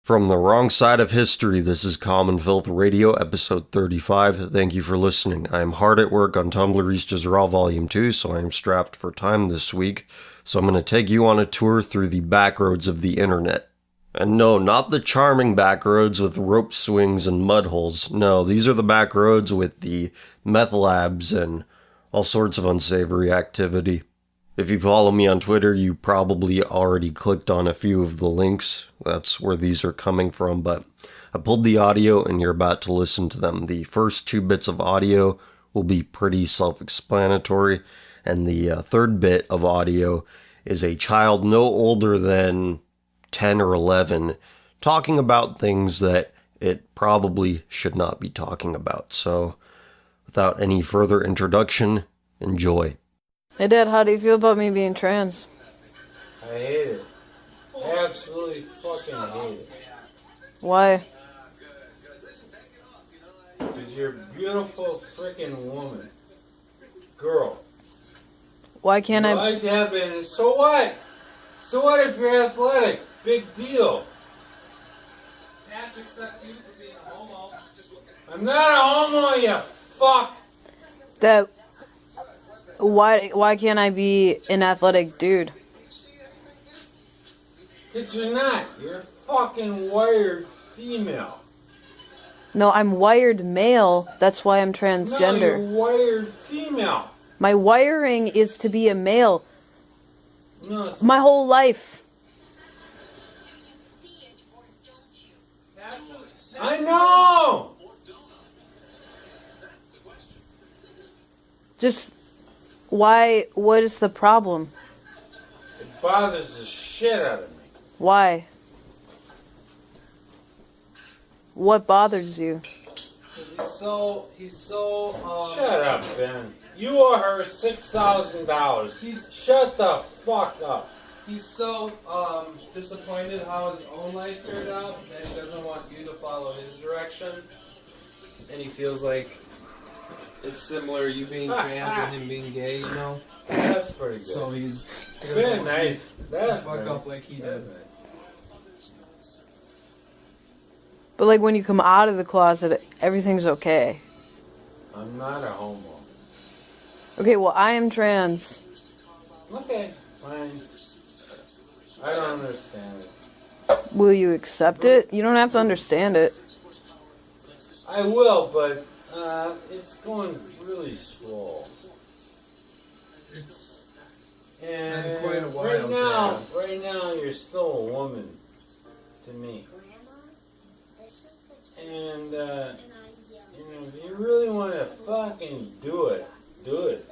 From the wrong side of history, this is Common Filth Radio, episode 35. Thank you for listening. I am hard at work on Tumblr East Raw Volume 2, so I am strapped for time this week. So I'm going to take you on a tour through the backroads of the internet. And no, not the charming backroads with rope swings and mud holes. No, these are the backroads with the meth labs and all sorts of unsavory activity. If you follow me on Twitter, you probably already clicked on a few of the links. That's where these are coming from, but I pulled the audio and you're about to listen to them. The first 2 bits of audio will be pretty self-explanatory, and the third bit of audio is a child no older than 10 or 11 talking about things that it probably should not be talking about. So, without any further introduction, enjoy. Hey Dad, how do you feel about me being trans? I hate it. Absolutely fucking hate it. Why? Because you're a beautiful freaking woman. Girl. Why can't I? Always have been. So what? So what if you're athletic? Big deal. I'm not a homo, you fuck. Dad, why can't I be an athletic dude? Because you're not. You're a fucking wired female. No, I'm wired male. That's why I'm No, transgender. you're wired female. My wiring is to be a male. No, it's My whole life. I know! Just, why? What is the problem? It bothers the shit out of me. Why? What bothers you? He's so Shut up, Ben. You owe her $6,000. Shut the fuck up. he's so disappointed how his own life turned out that he doesn't want you to follow his direction. And he feels like it's similar, you being trans and him being gay, you know? That's pretty good. So he doesn't Very want nice. you to That's fuck nice. up like he did. But like when you come out of the closet, everything's okay. I'm not a homo. Okay, well I am trans. Okay, fine. I don't understand it. Will you accept it? You don't have to understand it. I will, but it's going really slow. It's And been quite a while, right now, you're still a woman to me. And if you really want to fucking do it, do it.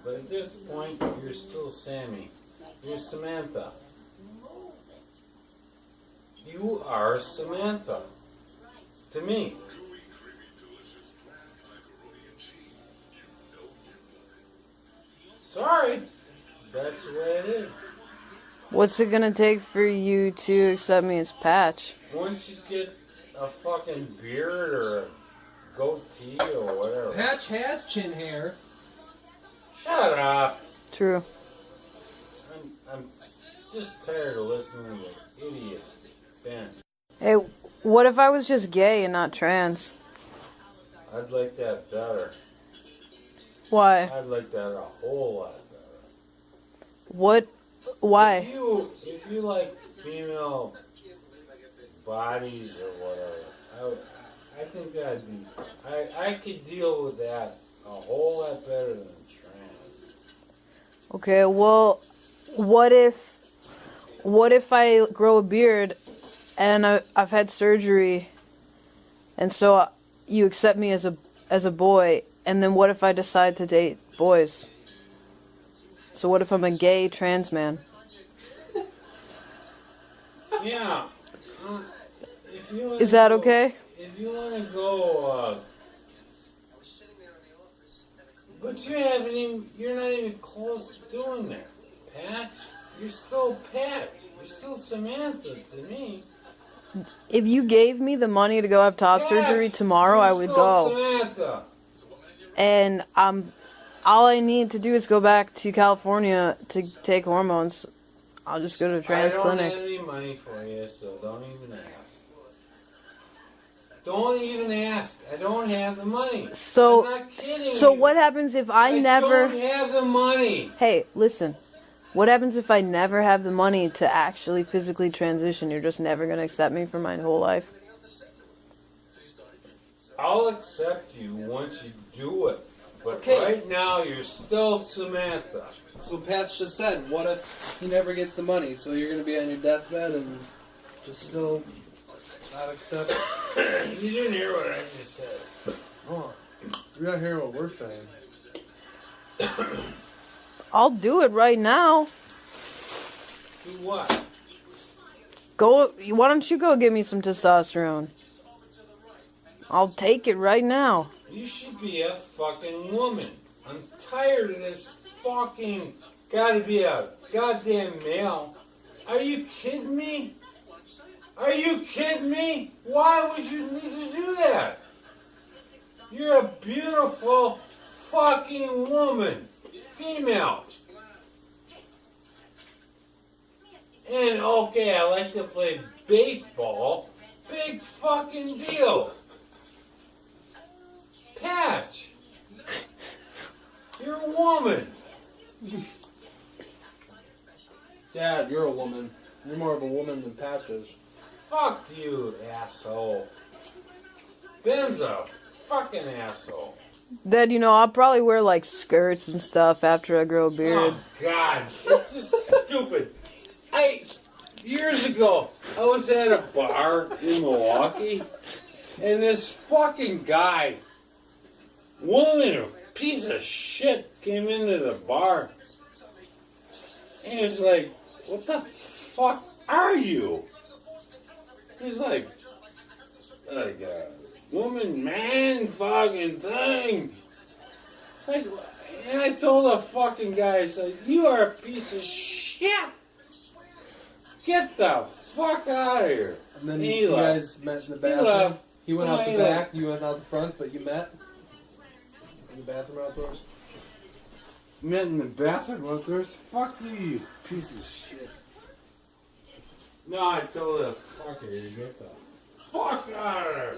But at this point, you're still Sammy. You're Samantha. You are Samantha. To me. Sorry. That's the way it is. What's it gonna take for you to accept me as Patch? Once you get a fucking beard or a goatee or whatever. Patch has chin hair. Shut up. True. I'm just tired of listening to idiot Ben. Hey, what if I was just gay and not trans? I'd like that better. Why? I'd like that a whole lot better. What? Why? If you like female bodies or whatever, I think that'd be. I could deal with that a whole lot better than trans. Okay, well, what if I grow a beard and I've had surgery and so you accept me as a boy, and then what if I decide to date boys? So what if I'm a gay trans man? Yeah. If you wanna Is that go- okay? If you want to go, but you're not even close to doing that, Patch. You're still Patch. You're still Samantha to me. If you gave me the money to go have top surgery Patch, tomorrow, you're I would still go. Samantha. And I'm all I need to do is go back to California to take hormones. I'll just go to a trans I clinic. don't have any money for you, so don't even ask. Don't even ask. I don't have the money. So, I'm not kidding so you. what happens if I never... don't have the money. Hey, listen. What happens if I never have the money to actually physically transition? You're just never going to accept me for my whole life? I'll accept you once you do it. But Okay. right now, you're still Samantha. So Pat's just said, what if he never gets the money? So you're going to be on your deathbed and just still not accept it? You didn't hear what I just said. Oh, you're not hearing what we're saying. I'll do it right now. Do what? Go. Why don't you go get me some testosterone? I'll take it right now. You should be a fucking woman. I'm tired of this fucking gotta be a goddamn male. Are you kidding me? Are you kidding me? Why would you need to do that? You're a beautiful fucking woman. Female. And okay, I like to play baseball. Big fucking deal. Patch. You're a woman. Dad, you're a woman. You're more of a woman than Patch is. Fuck you, asshole. Ben's a fucking asshole. Dad, I'll probably wear like skirts and stuff after I grow a beard. Oh, God. It's just stupid. Years ago, I was at a bar in Milwaukee, and this fucking guy, woman, a piece of shit, came into the bar. And he was like, what the fuck are you? He's like a woman, man, fucking thing. It's like, and I told the fucking guy, I said, you are a piece of shit. Get the fuck out of here. And then He you left. guys met in the bathroom. left. He went No, out the he back, left. you went out the front, but you met in the bathroom outdoors. Met in the bathroom outdoors? Fuck you piece of shit. No, I told the fucker to get the fuck out of there.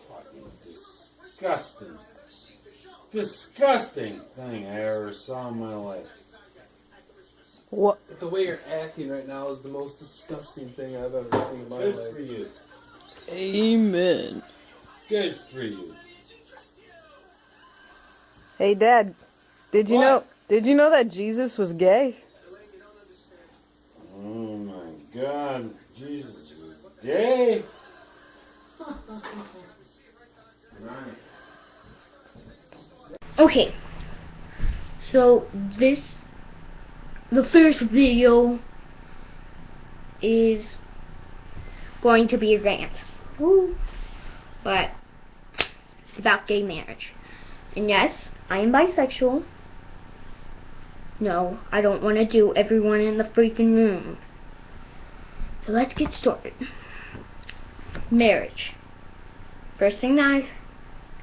Fucking disgusting. Disgusting thing I ever saw in my life. What? But the way you're acting right now is the most disgusting thing I've ever seen in my Good life. for you. Amen. Good for you. Hey, Dad. Did you What? know? Did you know that Jesus was gay? Oh my God, Jesus is gay. Right. Okay, so the first video is going to be a rant. Woo! But it's about gay marriage. And yes, I am bisexual. No, I don't want to do everyone in the freaking room. So let's get started. Marriage. First thing that I'm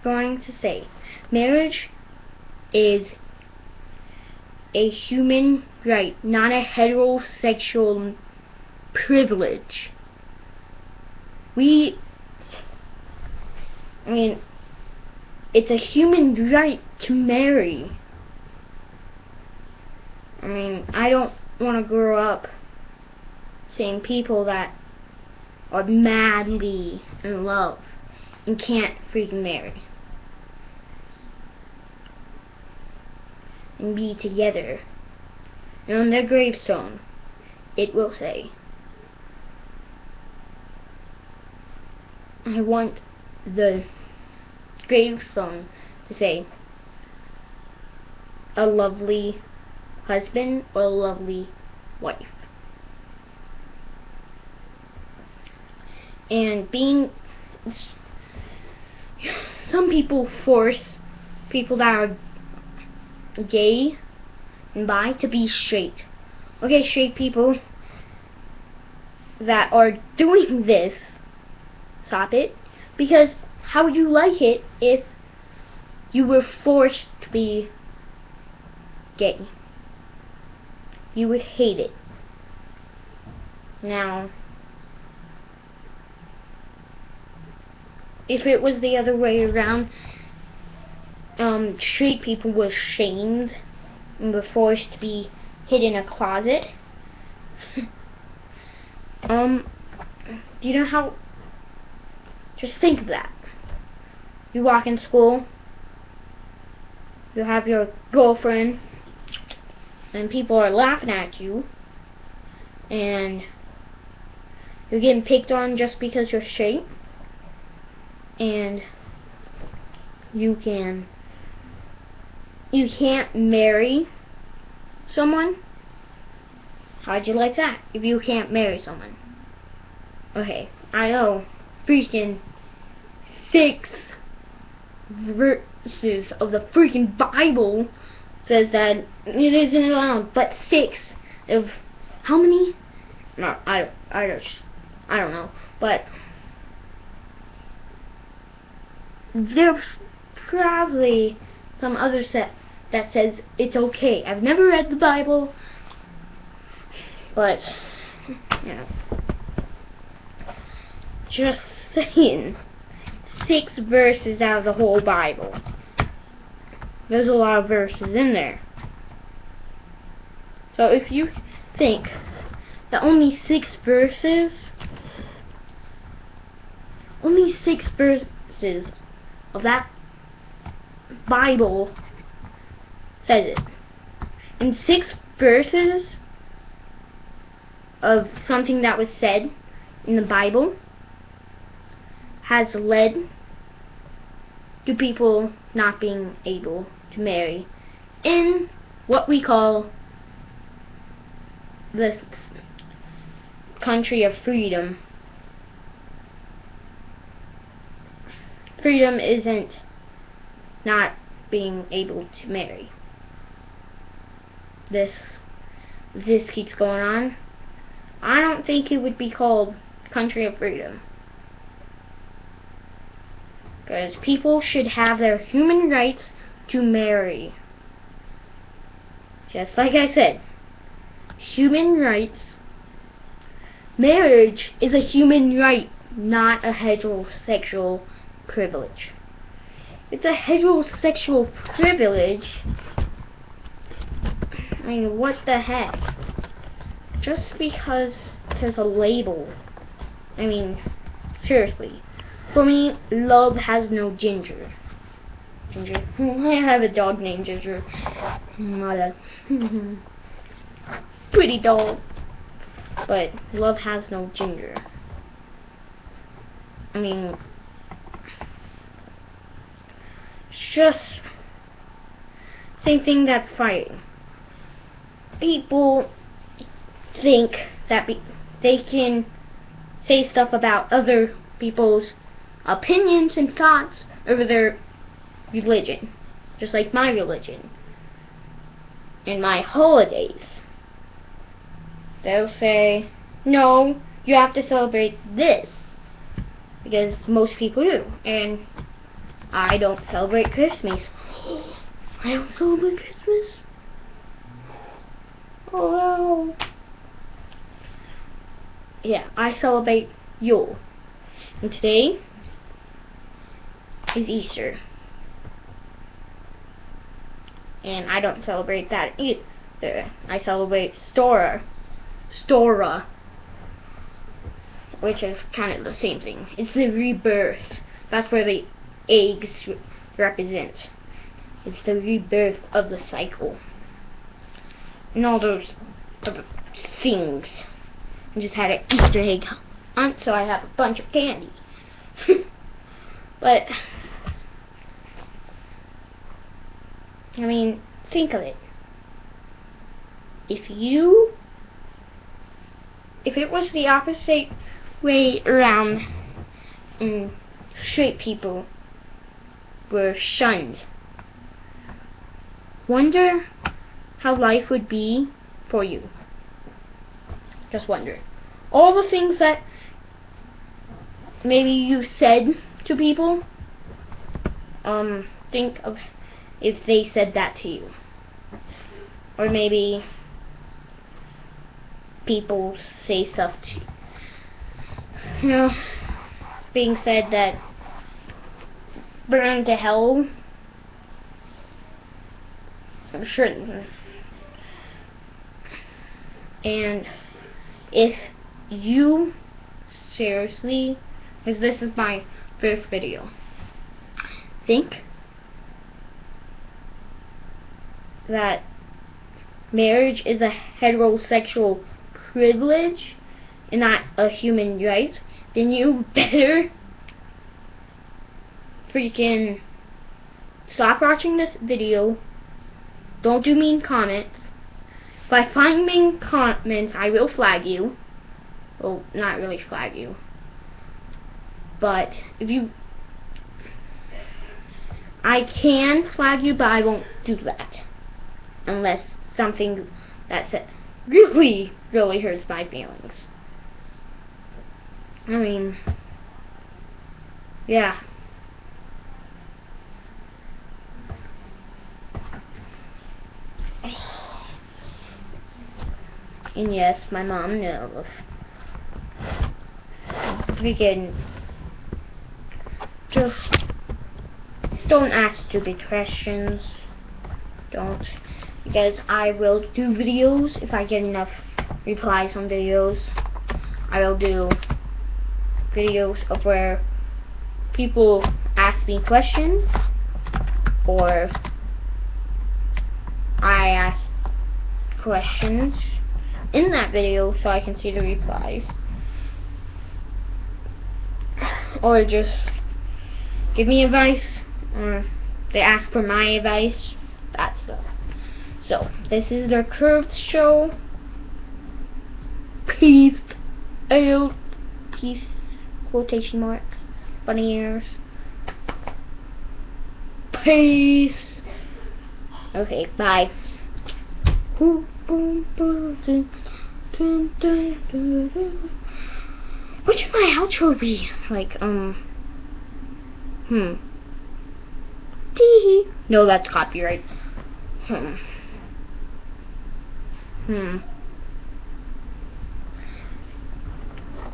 going to say. Marriage is a human right, not a heterosexual privilege. It's a human right to marry. I don't want to grow up seeing people that are madly in love and can't freaking marry and be together. And on their gravestone, it will say, I want the gravestone to say, a lovely husband or a lovely wife. And some people force people that are gay and bi to be straight. Okay, straight people that are doing this, stop it. Because how would you like it if you were forced to be gay? You would hate it. Now, if it was the other way around, straight people were shamed and were forced to be hid in a closet. Do you know how? Just think of that. You walk in school, you have your girlfriend, and people are laughing at you, and you're getting picked on just because you're straight, and you can't marry someone. How'd you like that if you can't marry someone? Okay, I know, freaking 6 verses of the freaking Bible says that it isn't allowed, but 6 of how many? No, I don't know, but there's probably some other set that says it's okay. I've never read the Bible, but you know, just saying, 6 verses out of the whole Bible. There's a lot of verses in there. So if you think that only 6 verses of that Bible says it, and 6 verses of something that was said in the Bible has led to people not being able to marry in what we call the country of freedom. Freedom isn't not being able to marry. This keeps going on. I don't think it would be called country of freedom, because people should have their human rights to marry. Just like I said, human rights. Marriage is a human right, not a heterosexual privilege. It's a heterosexual privilege. I mean, what the heck? Just because there's a label. I mean, seriously. For me, love has no ginger. Ginger. I have a dog named Ginger. Pretty dog. But love has no ginger. I mean, just same thing that's fighting. People think that they can say stuff about other people's opinions and thoughts over their religion, just like my religion and my holidays. They'll say, no, you have to celebrate this because most people do, and I don't celebrate Christmas. I don't celebrate Christmas? Oh no. Yeah, I celebrate Yule. And today is Easter. And I don't celebrate that either. I celebrate Stora, which is kind of the same thing. It's the rebirth. That's where the eggs represent. It's the rebirth of the cycle. And all those other things. I just had an Easter egg hunt, so I have a bunch of candy. But I mean, think of it. If it was the opposite way around and straight people were shunned, wonder how life would be for you. Just wonder. All the things that maybe you said to people think of if they said that to you. Or maybe people say stuff to you. You know, being said that burn to hell. I'm sure. And if you seriously, because this is my first video, think that marriage is a heterosexual privilege and not a human right, then you better freaking stop watching this video. Don't do mean comments. If I find mean comments, I will flag you. Well, not really flag you. But if you... I can flag you, but I won't do that. Unless something that really, really hurts my feelings. I mean... yeah. And yes, my mom knows. Freaking just don't ask stupid questions. Don't. Because I will do videos if I get enough replies on videos. I will do videos of where people ask me questions, or I ask questions in that video so I can see the replies, or just give me advice, or they ask for my advice, that stuff. So this is the Curved Show. Peace out. Peace, quotation marks, bunny ears. Peace. Okay, bye. What should my outro be? Like, Tee. No, that's copyright.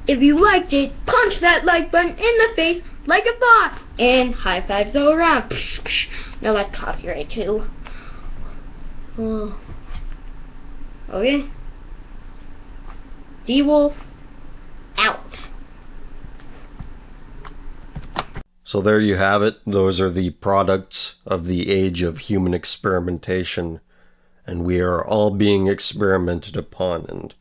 If you liked it, punch that like button in the face like a boss, and high fives all around. No, that's copyright too. Okay. D-Wolf out. So there you have it. Those are the products of the age of human experimentation, and we are all being experimented upon, and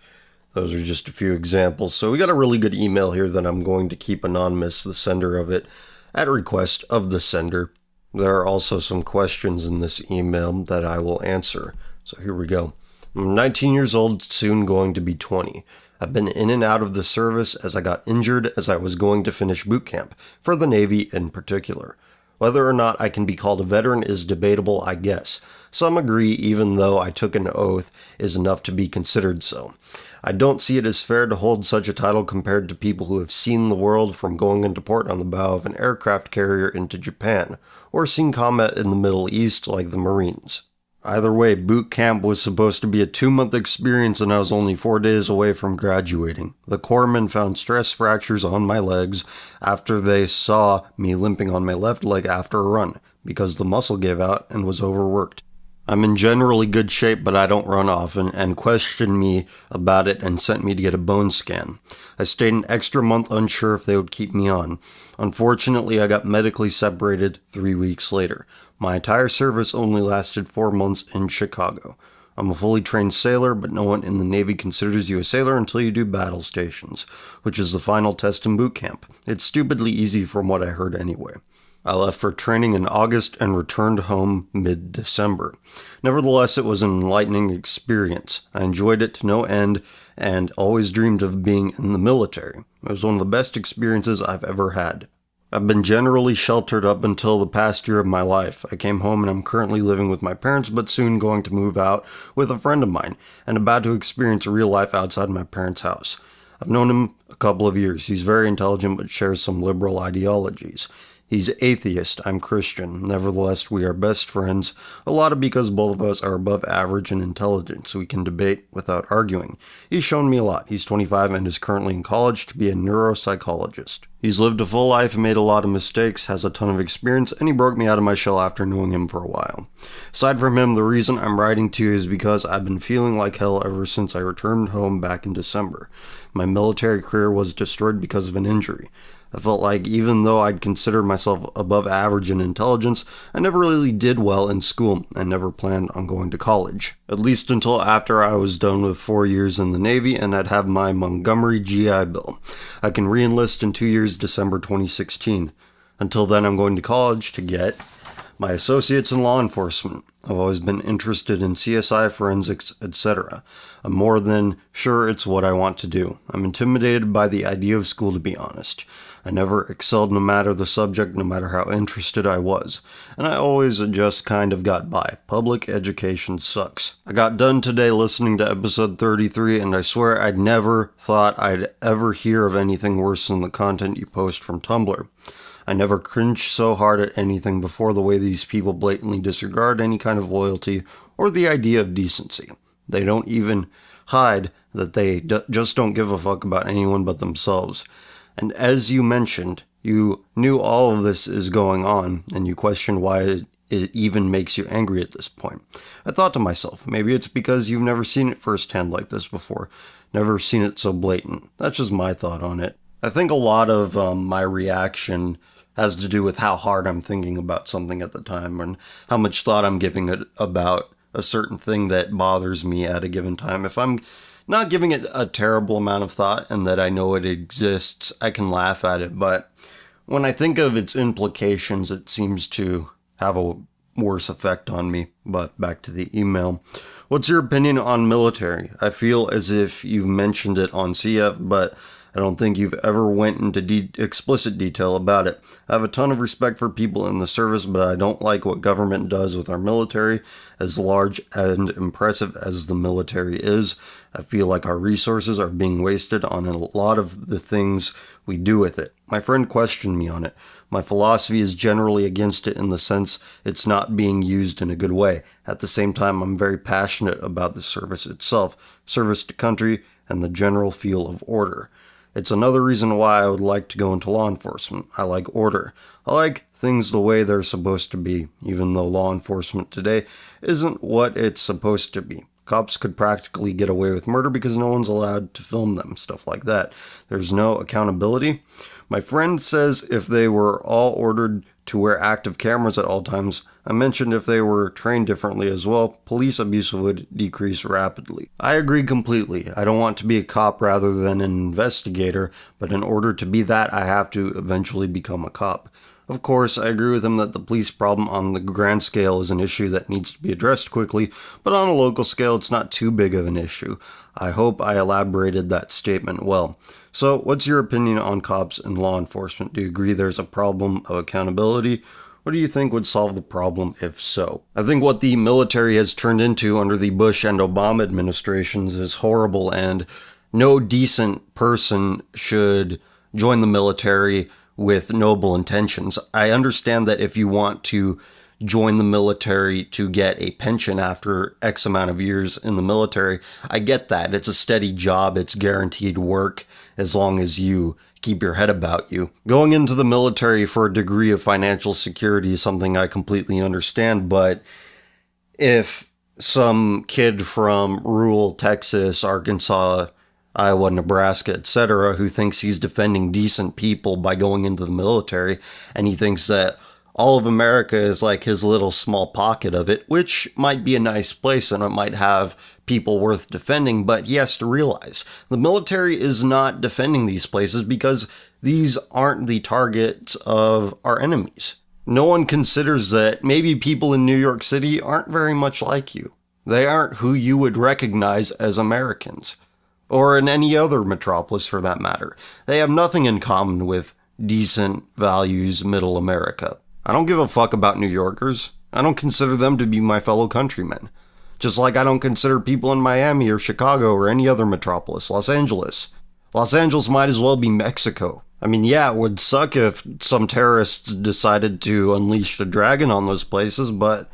those are just a few examples. So we got a really good email here that I'm going to keep anonymous, the sender of it, at request of the sender. There are also some questions in this email that I will answer. So here we go. I'm 19 years old, soon going to be 20. I've been in and out of the service as I got injured as I was going to finish boot camp, for the Navy in particular. Whether or not I can be called a veteran is debatable, I guess. Some agree even though I took an oath is enough to be considered so. I don't see it as fair to hold such a title compared to people who have seen the world, from going into port on the bow of an aircraft carrier into Japan, or seen combat in the Middle East like the Marines. Either way, boot camp was supposed to be a 2-month experience and I was only 4 days away from graduating. The corpsmen found stress fractures on my legs after they saw me limping on my left leg after a run, because the muscle gave out and was overworked. I'm in generally good shape, but I don't run often, and questioned me about it and sent me to get a bone scan. I stayed an extra month unsure if they would keep me on. Unfortunately, I got medically separated 3 weeks later. My entire service only lasted 4 months in Chicago. I'm a fully trained sailor, but no one in the Navy considers you a sailor until you do battle stations, which is the final test in boot camp. It's stupidly easy from what I heard anyway. I left for training in August and returned home mid-December. Nevertheless, it was an enlightening experience. I enjoyed it to no end and always dreamed of being in the military. It was one of the best experiences I've ever had. I've been generally sheltered up until the past year of my life. I came home and I'm currently living with my parents, but soon going to move out with a friend of mine and about to experience real life outside my parents' house. I've known him a couple of years. He's very intelligent but shares some liberal ideologies. He's atheist, I'm Christian. Nevertheless, we are best friends, a lot of because both of us are above average in intelligence. We can debate without arguing. He's shown me a lot. He's 25 and is currently in college to be a neuropsychologist. He's lived a full life, made a lot of mistakes, has a ton of experience, and he broke me out of my shell after knowing him for a while. Aside from him, the reason I'm writing to you is because I've been feeling like hell ever since I returned home back in December. My military career was destroyed because of an injury. I felt like even though I'd considered myself above average in intelligence, I never really did well in school and never planned on going to college. At least until after I was done with 4 years in the Navy and I'd have my Montgomery GI Bill. I can re-enlist in 2 years, December 2016. Until then, I'm going to college to get my associates in law enforcement. I've always been interested in CSI, forensics, etc. I'm more than sure it's what I want to do. I'm intimidated by the idea of school, to be honest. I never excelled no matter the subject, no matter how interested I was. And I always just kind of got by. Public education sucks. I got done today listening to episode 33, and I swear I'd never thought I'd ever hear of anything worse than the content you post from Tumblr. I never cringed so hard at anything before the way these people blatantly disregard any kind of loyalty or the idea of decency. They don't even hide that they just don't give a fuck about anyone but themselves. And as you mentioned, you knew all of this is going on, and you question why it even makes you angry at this point. I thought to myself, maybe it's because you've never seen it firsthand like this before, never seen it so blatant. That's just my thought on it. I think a lot of my reaction has to do with how hard I'm thinking about something at the time and how much thought I'm giving it about a certain thing that bothers me at a given time. If I'm not giving it a terrible amount of thought and that I know it exists, I can laugh at it. But when I think of its implications, it seems to have a worse effect on me. But back to the email. What's your opinion on military? I feel as if you've mentioned it on CF, but I don't think you've ever went into explicit detail about it. I have a ton of respect for people in the service, but I don't like what government does with our military. As large and impressive as the military is, I feel like our resources are being wasted on a lot of the things we do with it. My friend questioned me on it. My philosophy is generally against it in the sense it's not being used in a good way. At the same time, I'm very passionate about the service itself, service to country, and the general feel of order. It's another reason why I would like to go into law enforcement. I like order. I like things the way they're supposed to be, even though law enforcement today isn't what it's supposed to be. Cops could practically get away with murder because no one's allowed to film them, stuff like that. There's no accountability. My friend says if they were all ordered to wear active cameras at all times, I mentioned if they were trained differently as well, police abuse would decrease rapidly. I agree completely. I don't want to be a cop rather than an investigator, but in order to be that, I have to eventually become a cop. Of course, I agree with him that the police problem on the grand scale is an issue that needs to be addressed quickly, but on a local scale, it's not too big of an issue. I hope I elaborated that statement well. So, what's your opinion on cops and law enforcement? Do you agree there's a problem of accountability? What do you think would solve the problem if so? I think what the military has turned into under the Bush and Obama administrations is horrible, and no decent person should join the military with noble intentions. I understand that if you want to join the military to get a pension after X amount of years in the military, I get that. It's a steady job. It's guaranteed work as long as you keep your head about you. Going into the military for a degree of financial security is something I completely understand, but if some kid from rural Texas, Arkansas, Iowa, Nebraska, etc., who thinks he's defending decent people by going into the military, and he thinks that all of America is like his little small pocket of it, which might be a nice place and it might have people worth defending, but he has to realize the military is not defending these places because these aren't the targets of our enemies. No one considers that maybe people in New York City aren't very much like you. They aren't who you would recognize as Americans, or in any other metropolis for that matter. They have nothing in common with decent values middle America. I don't give a fuck about New Yorkers. I don't consider them to be my fellow countrymen. Just like I don't consider people in Miami or Chicago or any other metropolis, Los Angeles. Los Angeles might as well be Mexico. I mean, yeah, it would suck if some terrorists decided to unleash the dragon on those places, but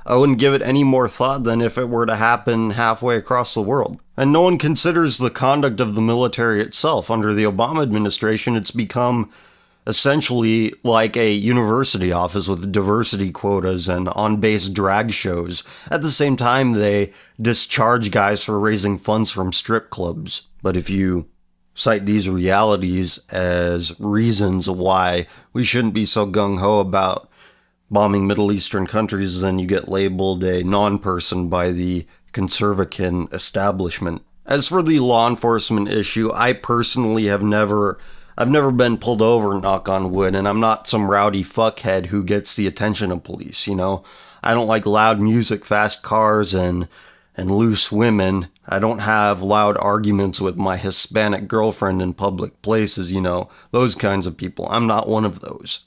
I wouldn't give it any more thought than if it were to happen halfway across the world. And no one considers the conduct of the military itself. Under the Obama administration, it's become essentially like a university office with diversity quotas and on-base drag shows. At the same time, they discharge guys for raising funds from strip clubs. But if you cite these realities as reasons why we shouldn't be so gung-ho about bombing Middle Eastern countries, then you get labeled a non-person by the conservative establishment. As for the law enforcement issue, I personally I've never been pulled over, knock on wood, and I'm not some rowdy fuckhead who gets the attention of police, you know? I don't like loud music, fast cars, and loose women. I don't have loud arguments with my Hispanic girlfriend in public places, you know? Those kinds of people. I'm not one of those.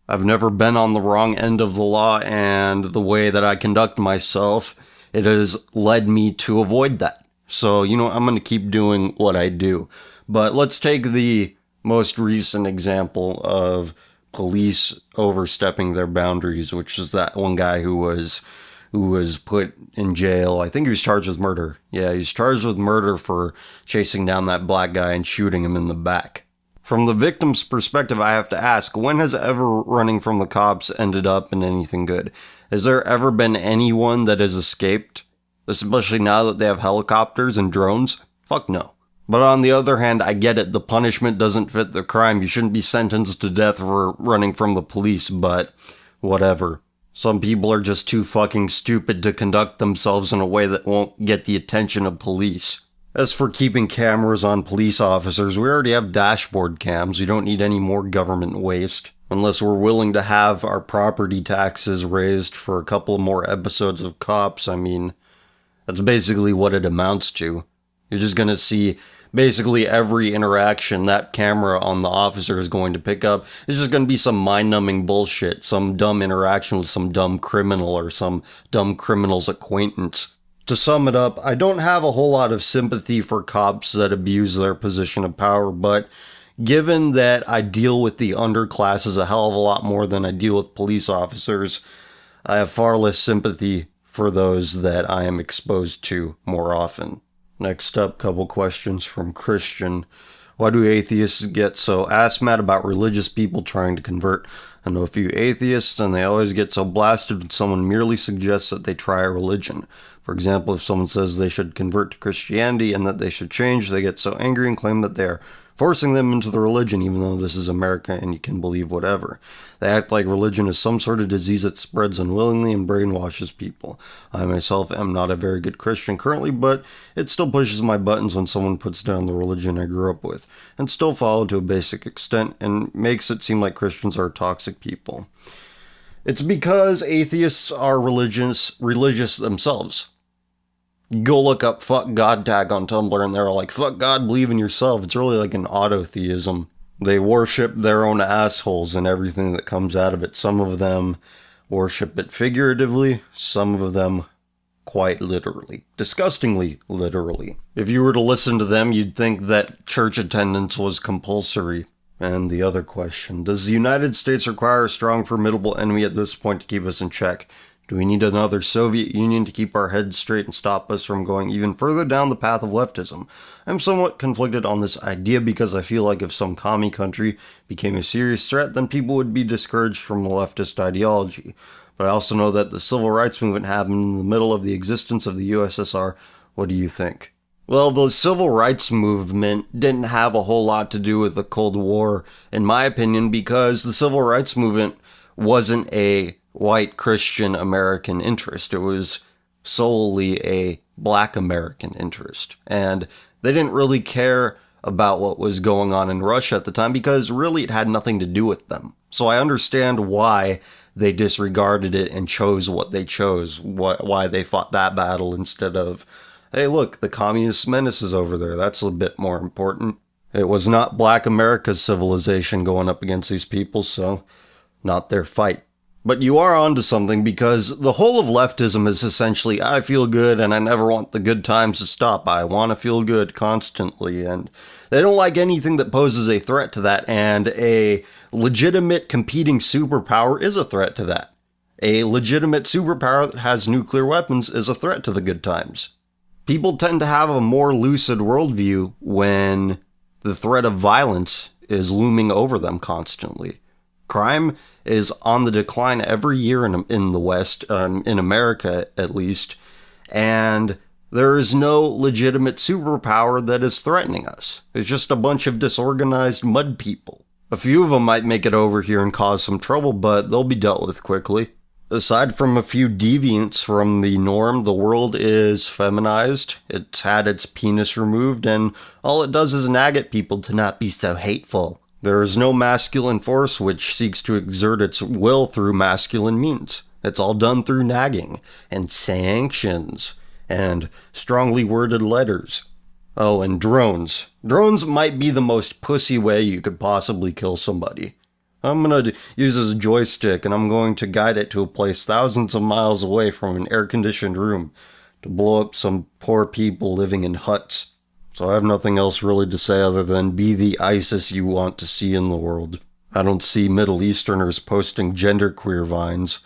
I've never been on the wrong end of the law, and the way that I conduct myself, it has led me to avoid that. So, you know, I'm going to keep doing what I do. But let's take the most recent example of police overstepping their boundaries, which is that one guy who was put in jail. I think he was charged with murder. Yeah, he's charged with murder for chasing down that black guy and shooting him in the back. From the victim's perspective, I have to ask, when has ever running from the cops ended up in anything good? Has there ever been anyone that has escaped? Especially now that they have helicopters and drones? Fuck no. But on the other hand, I get it. The punishment doesn't fit the crime. You shouldn't be sentenced to death for running from the police, but whatever. Some people are just too fucking stupid to conduct themselves in a way that won't get the attention of police. As for keeping cameras on police officers, we already have dashboard cams. We don't need any more government waste. Unless we're willing to have our property taxes raised for a couple more episodes of Cops, I mean, that's basically what it amounts to. You're just gonna see basically every interaction that camera on the officer is going to pick up. It's just gonna be some mind-numbing bullshit, some dumb interaction with some dumb criminal or some dumb criminal's acquaintance. To sum it up, I don't have a whole lot of sympathy for cops that abuse their position of power, but given that I deal with the underclasses a hell of a lot more than I deal with police officers, I have far less sympathy for those that I am exposed to more often. Next up, couple questions from Christian. Why do atheists get so ass-mad about religious people trying to convert? I know a few atheists, and they always get so blasted when someone merely suggests that they try a religion. For example, if someone says they should convert to Christianity and that they should change, they get so angry and claim that they are forcing them into the religion, even though this is America and you can believe whatever. They act like religion is some sort of disease that spreads unwillingly and brainwashes people. I myself am not a very good Christian currently, but it still pushes my buttons when someone puts down the religion I grew up with, and still follow to a basic extent, and makes it seem like Christians are toxic people. It's because atheists are religious themselves. Go look up fuck God tag on Tumblr and they're like, fuck God, believe in yourself. It's really like an autotheism. They worship their own assholes and everything that comes out of it. Some of them worship it figuratively, some of them quite literally. Disgustingly literally. If you were to listen to them, you'd think that church attendance was compulsory. And the other question, does the United States require a strong, formidable enemy at this point to keep us in check? Do we need another Soviet Union to keep our heads straight and stop us from going even further down the path of leftism? I'm somewhat conflicted on this idea because I feel like if some commie country became a serious threat, then people would be discouraged from leftist ideology. But I also know that the civil rights movement happened in the middle of the existence of the USSR. What do you think? Well, the civil rights movement didn't have a whole lot to do with the Cold War, in my opinion, because the civil rights movement wasn't a white Christian American interest. It was solely a black American interest. And they didn't really care about what was going on in Russia at the time because really it had nothing to do with them. So I understand why they disregarded it and chose what they chose, why they fought that battle instead of, hey, look, the communist menace is over there. That's a bit more important. It was not black America's civilization going up against these people, so not their fight. But you are onto something, because the whole of leftism is essentially, I feel good and I never want the good times to stop. I want to feel good constantly. And they don't like anything that poses a threat to that. And a legitimate competing superpower is a threat to that. A legitimate superpower that has nuclear weapons is a threat to the good times. People tend to have a more lucid worldview when the threat of violence is looming over them constantly. Crime is on the decline every year in the West, in America at least, and there is no legitimate superpower that is threatening us. It's just a bunch of disorganized mud people. A few of them might make it over here and cause some trouble, but they'll be dealt with quickly. Aside from a few deviants from the norm, the world is feminized. It's had its penis removed, and all it does is nag at people to not be so hateful. There is no masculine force which seeks to exert its will through masculine means. It's all done through nagging, and sanctions, and strongly worded letters. Oh, and drones. Drones might be the most pussy way you could possibly kill somebody. I'm going to use this joystick, and I'm going to guide it to a place thousands of miles away from an air-conditioned room to blow up some poor people living in huts. So I have nothing else really to say other than be the ISIS you want to see in the world. I don't see Middle Easterners posting genderqueer vines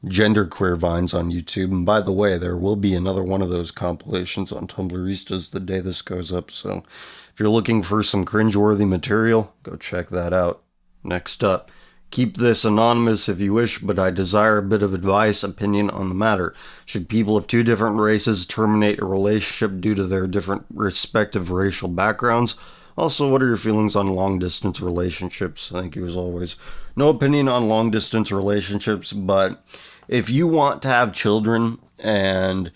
on YouTube. And by the way, there will be another one of those compilations on Tumblristas the day this goes up. So if you're looking for some cringeworthy material, go check that out. Next up, keep this anonymous if you wish, but I desire a bit of opinion on the matter. Should people of two different races terminate a relationship due to their different respective racial backgrounds? Also, what are your feelings on long-distance relationships? Thank you as always. No opinion on long-distance relationships, but if you want to have children and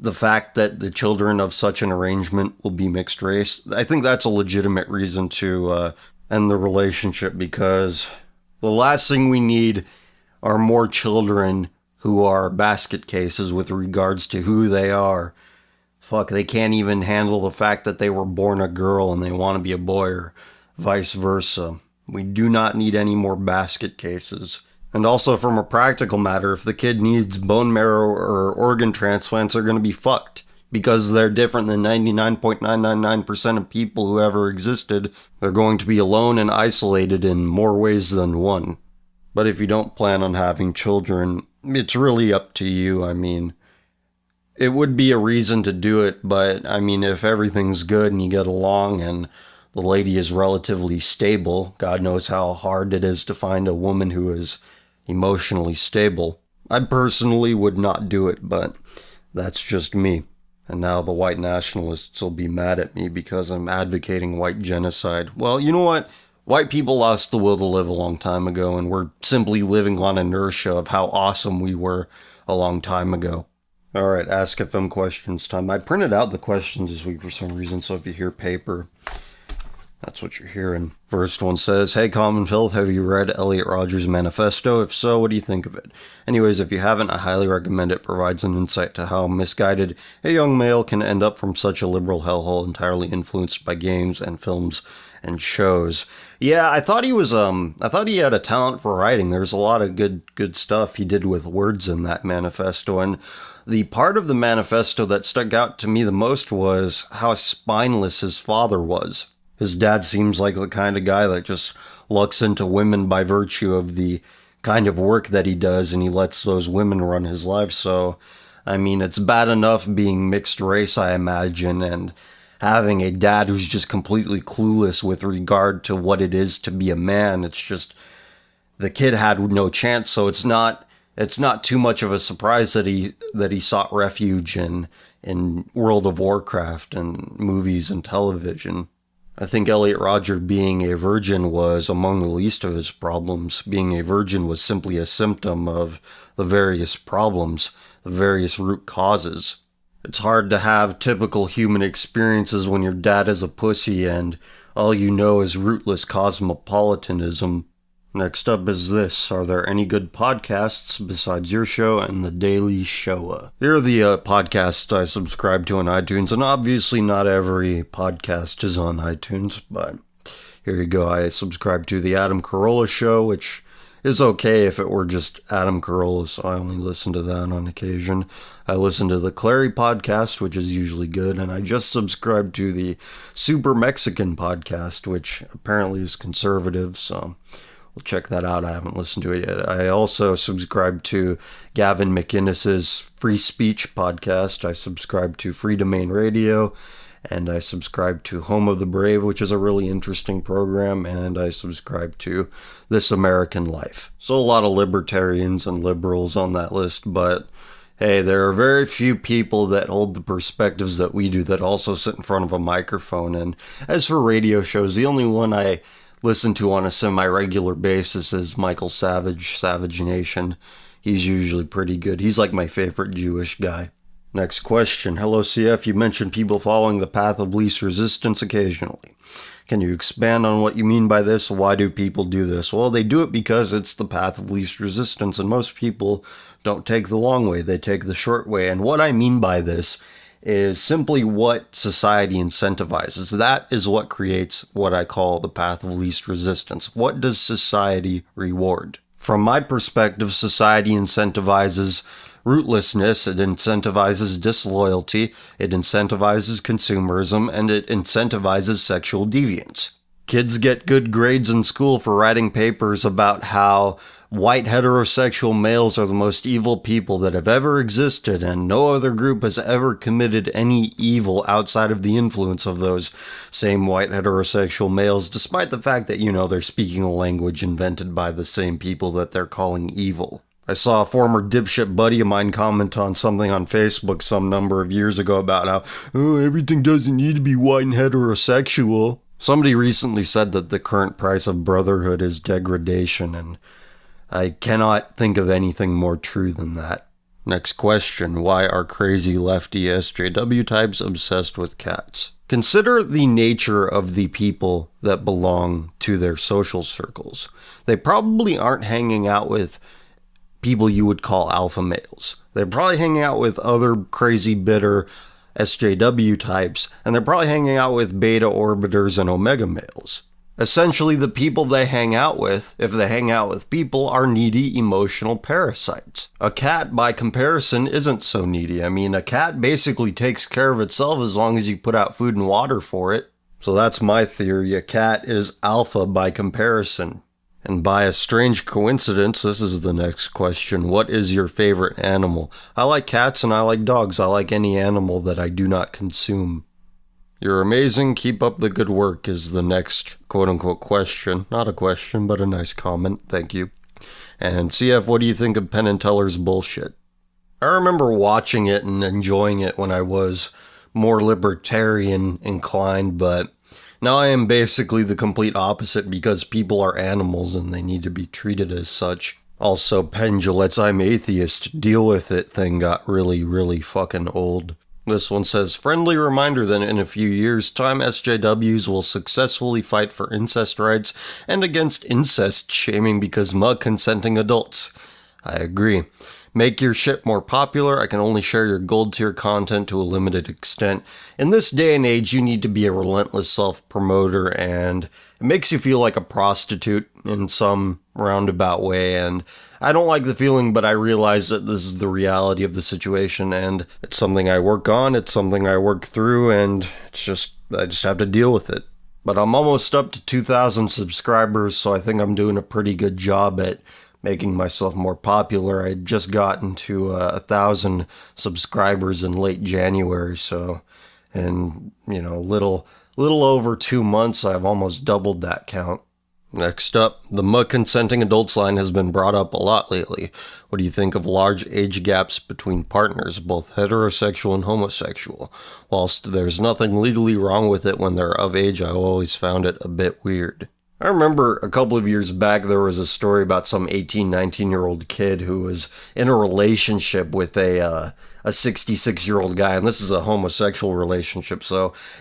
the fact that the children of such an arrangement will be mixed race, I think that's a legitimate reason to end the relationship, because the last thing we need are more children who are basket cases with regards to who they are. Fuck, they can't even handle the fact that they were born a girl and they want to be a boy, or vice versa. We do not need any more basket cases. And also, from a practical matter, if the kid needs bone marrow or organ transplants, they're going to be fucked. Because they're different than 99.999% of people who ever existed. They're going to be alone and isolated in more ways than one. But if you don't plan on having children, it's really up to you. I mean, it would be a reason to do it, but I mean, if everything's good and you get along and the lady is relatively stable, God knows how hard it is to find a woman who is emotionally stable. I personally would not do it, but that's just me. And now the white nationalists will be mad at me because I'm advocating white genocide. Well, you know what? White people lost the will to live a long time ago, and we're simply living on inertia of how awesome we were a long time ago. Alright, Ask FM questions time. I printed out the questions this week for some reason, so if you hear paper, that's what you're hearing. First one says, hey, Common Filth, have you read Elliot Rodgers' manifesto? If so, what do you think of it? Anyways, if you haven't, I highly recommend it. Provides an insight to how misguided a young male can end up from such a liberal hellhole entirely influenced by games and films and shows. Yeah, I thought he had a talent for writing. There's a lot of good stuff he did with words in that manifesto, and the part of the manifesto that stuck out to me the most was how spineless his father was. His dad seems like the kind of guy that just looks into women by virtue of the kind of work that he does, and he lets those women run his life. So, I mean, it's bad enough being mixed race, I imagine, and having a dad who's just completely clueless with regard to what it is to be a man. It's just, the kid had no chance, so it's not too much of a surprise that he sought refuge in World of Warcraft and movies and television. I think Elliot Rodger being a virgin was among the least of his problems. Being a virgin was simply a symptom of the various problems, the various root causes. It's hard to have typical human experiences when your dad is a pussy and all you know is rootless cosmopolitanism. Next up is this. Are there any good podcasts besides your show and The Daily Showa? Here are the podcasts I subscribe to on iTunes, and obviously not every podcast is on iTunes, but here you go. I subscribe to The Adam Carolla Show, which is okay if it were just Adam Carolla, so I only listen to that on occasion. I listen to the Clary podcast, which is usually good, and I just subscribed to the Super Mexican podcast, which apparently is conservative, so we'll check that out. I haven't listened to it yet. I also subscribe to Gavin McInnes's Free Speech podcast. I subscribe to Free Domain Radio, and I subscribe to Home of the Brave, which is a really interesting program, and I subscribe to This American Life. So a lot of libertarians and liberals on that list, but hey, there are very few people that hold the perspectives that we do that also sit in front of a microphone. And as for radio shows, the only one I listen to on a semi-regular basis is Michael Savage, Savage Nation. He's usually pretty good. He's like my favorite Jewish guy. Next question. Hello, CF. You mentioned people following the path of least resistance occasionally. Can you expand on what you mean by this? Why do people do this? Well, they do it because it's the path of least resistance, and most people don't take the long way. They take the short way. And what I mean by this is simply what society incentivizes. That is what creates what I call the path of least resistance. What does society reward? From my perspective, society incentivizes rootlessness, it incentivizes disloyalty, it incentivizes consumerism, and it incentivizes sexual deviance. Kids get good grades in school for writing papers about how white heterosexual males are the most evil people that have ever existed, and no other group has ever committed any evil outside of the influence of those same white heterosexual males, despite the fact that, they're speaking a language invented by the same people that they're calling evil. I saw a former dipshit buddy of mine comment on something on Facebook some number of years ago about how, everything doesn't need to be white and heterosexual. Somebody recently said that the current price of brotherhood is degradation, and I cannot think of anything more true than that. Next question. Why are crazy lefty SJW types obsessed with cats? Consider the nature of the people that belong to their social circles. They probably aren't hanging out with people you would call alpha males. They're probably hanging out with other crazy, bitter SJW types, and they're probably hanging out with beta orbiters and omega males. Essentially, the people they hang out with, if they hang out with people, are needy emotional parasites. A cat, by comparison, isn't so needy. I mean, a cat basically takes care of itself as long as you put out food and water for it. So that's my theory. A cat is alpha by comparison. And by a strange coincidence, this is the next question. What is your favorite animal? I like cats and I like dogs. I like any animal that I do not consume. You're amazing. Keep up the good work is the next quote-unquote question. Not a question, but a nice comment. Thank you. And CF, what do you think of Penn and Teller's bullshit? I remember watching it and enjoying it when I was more libertarian inclined, but now I am basically the complete opposite because people are animals and they need to be treated as such. Also, Penn Jillette's I'm atheist, deal with it thing got really, really fucking old. This one says, friendly reminder that in a few years' time, SJWs will successfully fight for incest rights and against incest shaming because consenting adults. I agree. Make your shit more popular. I can only share your gold tier content to a limited extent. In this day and age, you need to be a relentless self-promoter, and it makes you feel like a prostitute in some roundabout way, and I don't like the feeling, but I realize that this is the reality of the situation, and it's something I work on, it's something I work through, and I just have to deal with it. But I'm almost up to 2,000 subscribers, so I think I'm doing a pretty good job at making myself more popular. I just gotten to 1,000 subscribers in late January, so in little over 2 months, I've almost doubled that count. Next up, the consenting adults line has been brought up a lot lately. What do you think of large age gaps between partners, both heterosexual and homosexual? Whilst there's nothing legally wrong with it when they're of age, I always found it a bit weird. I remember a couple of years back there was a story about some 18, 19-year-old kid who was in a relationship with a 66-year-old guy, and this is a homosexual relationship.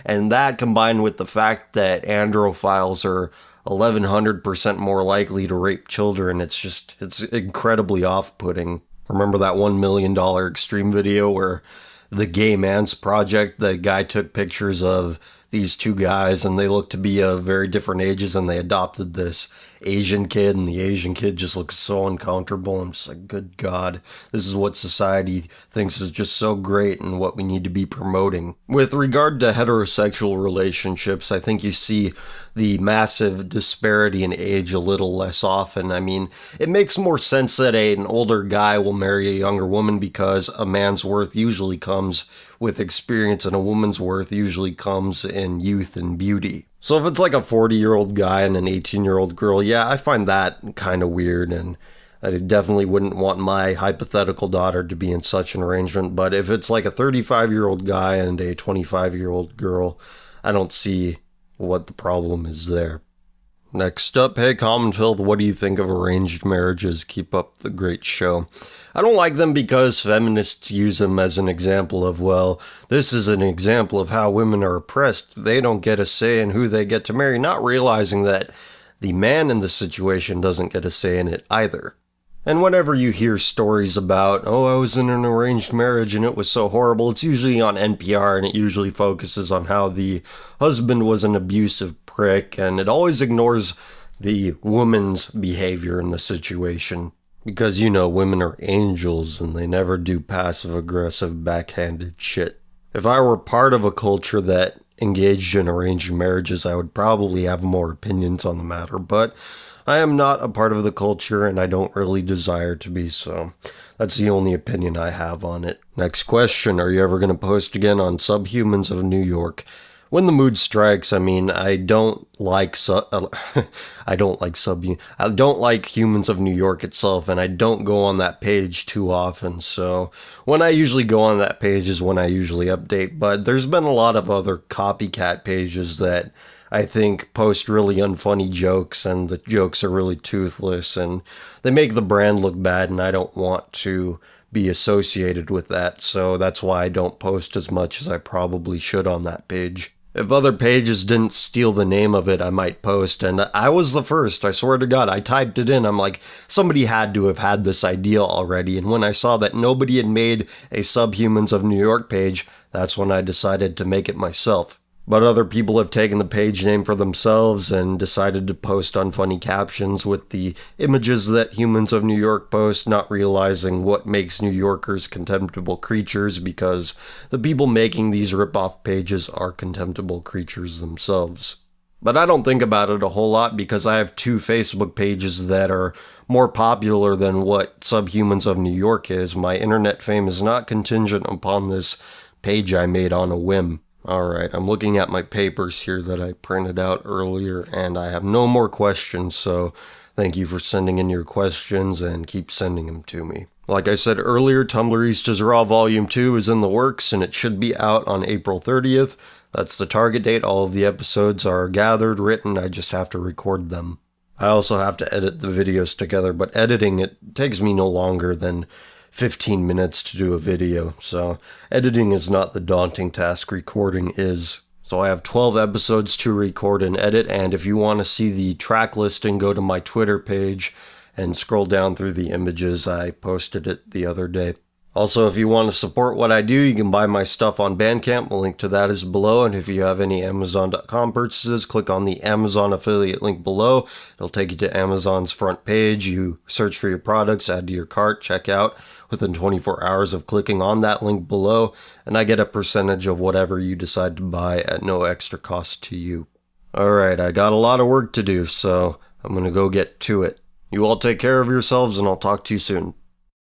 And that combined with the fact that androphiles are 1,100% more likely to rape children, it's incredibly off-putting. Remember that $1 million extreme video where the Gay Man's Project, the guy took pictures of these two guys, and they look to be of very different ages, and they adopted this Asian kid, and the Asian kid just looks so uncomfortable. I'm just like, good God, this is what society thinks is just so great and what we need to be promoting. With regard to heterosexual relationships, I think you see the massive disparity in age a little less often. I mean, it makes more sense that an older guy will marry a younger woman because a man's worth usually comes with experience and a woman's worth usually comes in youth and beauty. So if it's like a 40-year-old guy and an 18-year-old girl, yeah, I find that kind of weird, and I definitely wouldn't want my hypothetical daughter to be in such an arrangement. But if it's like a 35-year-old guy and a 25-year-old girl, I don't see what the problem is there. Next up, hey Common Filth, what do you think of arranged marriages? Keep up the great show. I don't like them because feminists use them as an example of, well, this is an example of how women are oppressed. They don't get a say in who they get to marry, not realizing that the man in the situation doesn't get a say in it either. And whenever you hear stories about, oh, I was in an arranged marriage and it was so horrible, it's usually on NPR, and it usually focuses on how the husband was an abusive prick, and it always ignores the woman's behavior in the situation. Because, you know, women are angels and they never do passive-aggressive, backhanded shit. If I were part of a culture that engaged in arranged marriages, I would probably have more opinions on the matter, but I am not a part of the culture, and I don't really desire to be, so that's the only opinion I have on it. Next question, are you ever going to post again on Subhumans of New York? When the mood strikes, I mean, I don't like Humans of New York itself, and I don't go on that page too often, so when I usually go on that page is when I usually update, but there's been a lot of other copycat pages that I think post really unfunny jokes, and the jokes are really toothless, and they make the brand look bad, and I don't want to be associated with that, so that's why I don't post as much as I probably should on that page. If other pages didn't steal the name of it, I might post, and I was the first, I swear to God. I typed it in, I'm like, somebody had to have had this idea already, and when I saw that nobody had made a Subhumans of New York page, that's when I decided to make it myself. But other people have taken the page name for themselves and decided to post unfunny captions with the images that Humans of New York post, not realizing what makes New Yorkers contemptible creatures, because the people making these rip-off pages are contemptible creatures themselves. But I don't think about it a whole lot because I have two Facebook pages that are more popular than what Subhumans of New York is. My internet fame is not contingent upon this page I made on a whim. Alright, I'm looking at my papers here that I printed out earlier, and I have no more questions, so thank you for sending in your questions, and keep sending them to me. Like I said earlier, Tumblr East is Raw Volume 2 is in the works, and it should be out on April 30th. That's the target date. All of the episodes are gathered, written, I just have to record them. I also have to edit the videos together, but editing it takes me no longer than 15 minutes to do a video, so editing is not the daunting task recording is. So I have 12 episodes to record and edit, and if you want to see the track listing, go to my Twitter page and scroll down through the images. I posted it the other day. Also, if you want to support what I do, you can buy my stuff on Bandcamp. The link to that is below. And if you have any Amazon.com purchases, click on the Amazon affiliate link below. It'll take you to Amazon's front page. You search for your products, add to your cart, check out within 24 hours of clicking on that link below. And I get a percentage of whatever you decide to buy at no extra cost to you. Alright, I got a lot of work to do, so I'm going to go get to it. You all take care of yourselves, and I'll talk to you soon.